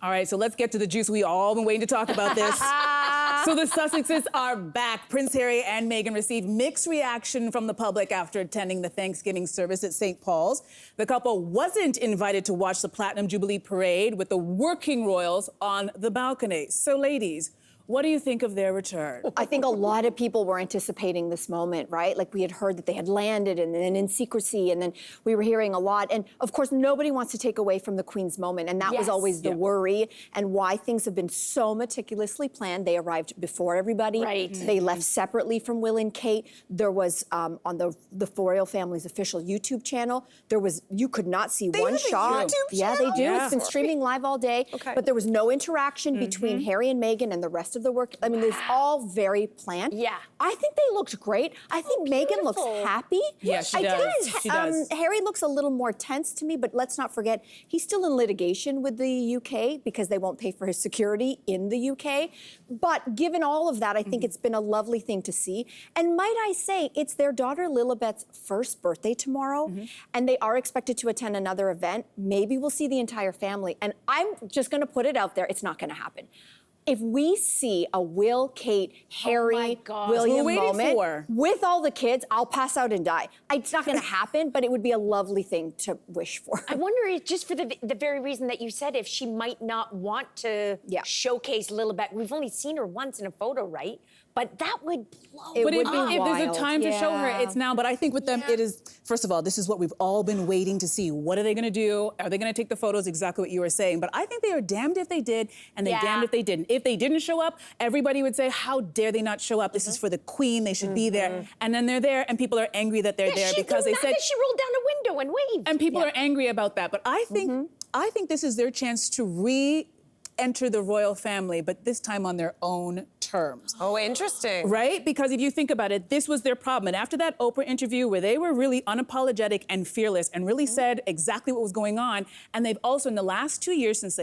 All right, so let's get to the juice. We all been waiting to talk about this. So the Sussexes are back. Prince Harry and Meghan received mixed reaction from the public after attending the Thanksgiving service at St. Paul's. The couple wasn't invited to watch the Platinum Jubilee Parade with the working royals on the balcony. So ladies, what do you think of their return? I think a lot of people were anticipating this moment, right? Like we had heard that they had landed and then in secrecy, and then we were hearing a lot. And of course, nobody wants to take away from the Queen's moment. And that was always the worry and why things have been so meticulously planned. They arrived before everybody. Right. They left separately from Will and Kate. There was on the royal family's official YouTube channel, you could not see one shot. Yeah, they do. It's been streaming live all day. Okay. But there was no interaction between Harry and Meghan and the rest of the work. I mean, it's all very planned. Yeah. I think they looked great. I think Meghan looks happy. Yeah, she does. She does. Harry looks a little more tense to me, but let's not forget, he's still in litigation with the UK because they won't pay for his security in the UK. But given all of that, I think it's been a lovely thing to see. And might I say, it's their daughter Lilibet's first birthday tomorrow, and they are expected to attend another event. Maybe we'll see the entire family. And I'm just going to put it out there, it's not going to happen. If we see a Will, Kate, Harry, William moment with all the kids, I'll pass out and die. It's not going to happen, but it would be a lovely thing to wish for. I wonder, if just for the very reason that you said, if she might not want to showcase Lilibet. We've only seen her once in a photo, right? But that would blow. It would be if wild. there's a time to show her, it's now. But I think with them, it is, first of all, this is what we've all been waiting to see. What are they going to do? Are they going to take the photos? Exactly what you were saying. But I think they are damned if they did, and they damned if they didn't. If they didn't show up, everybody would say, how dare they not show up? This is for the Queen. They should be there. And then they're there, and people are angry that they're there because they said... She rolled down a window and waved. And people are angry about that. But I think, this is their chance to re-enter the royal family, but this time on their own terms. Oh, interesting. Right? Because if you think about it, this was their problem. And after that Oprah interview where they were really unapologetic and fearless and really said exactly what was going on, and they've also, in the last 2 years since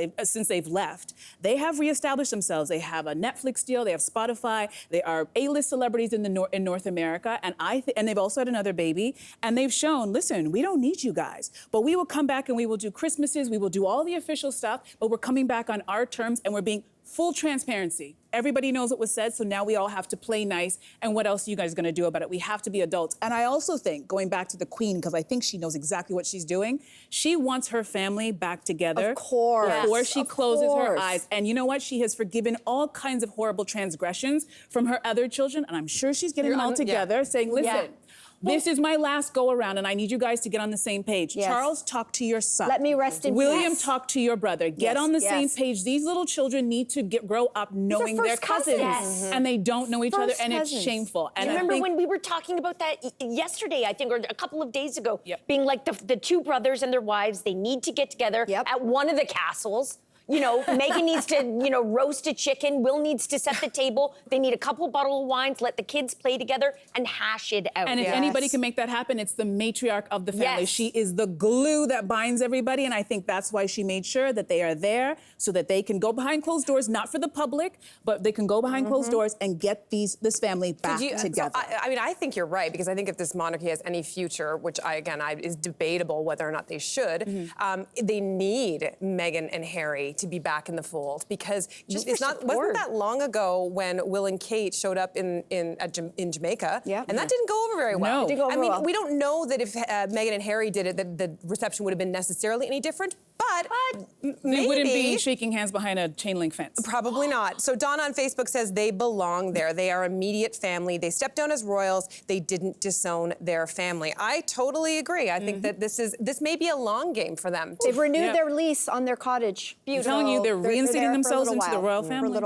they've left, they have reestablished themselves. They have a Netflix deal, they have Spotify, they are A-list celebrities in North America, and they've also had another baby, and they've shown, listen, we don't need you guys, but we will come back and we will do Christmases, we will do all the official stuff, but we're coming back on our terms, and we're being full transparency. Everybody knows what was said, so now we all have to play nice. And what else are you guys gonna do about it? We have to be adults. And I also think, going back to the Queen, because I think she knows exactly what she's doing, she wants her family back together. Of course. Before she closes her eyes. And you know what? She has forgiven all kinds of horrible transgressions from her other children, and I'm sure she's getting them all together, saying, listen, this is my last go around, and I need you guys to get on the same page. Charles, talk to your son. Let me rest in peace. William, talk to your brother. Get on the same page. These little children need to grow up knowing their cousins. And they don't know each other, and it's shameful. And you remember when we were talking about that yesterday, I think, or a couple of days ago, being like the two brothers and their wives, they need to get together at one of the castles. You know, Meghan needs to, roast a chicken. Will needs to set the table. They need a couple bottles of wines, let the kids play together, and hash it out. And if anybody can make that happen, it's the matriarch of the family. She is the glue that binds everybody, and I think that's why she made sure that they are there so that they can go behind closed doors, not for the public, but they can go behind closed doors and get this family back together. I mean, I think you're right, because I think if this monarchy has any future, which is debatable whether or not they should, they need Meghan and Harry to be back in the fold, because wasn't that long ago when Will and Kate showed up in Jamaica, and that didn't go over very well. No. I mean, we don't know that if Meghan and Harry did it, that the reception would have been necessarily any different, but maybe. They wouldn't be shaking hands behind a chain link fence. Probably not. So Dawn on Facebook says they belong there. They are immediate family. They stepped down as royals. They didn't disown their family. I totally agree. I think that this may be a long game for them. They've renewed their lease on their cottage. I'm telling you, they're reinstating themselves into the royal family.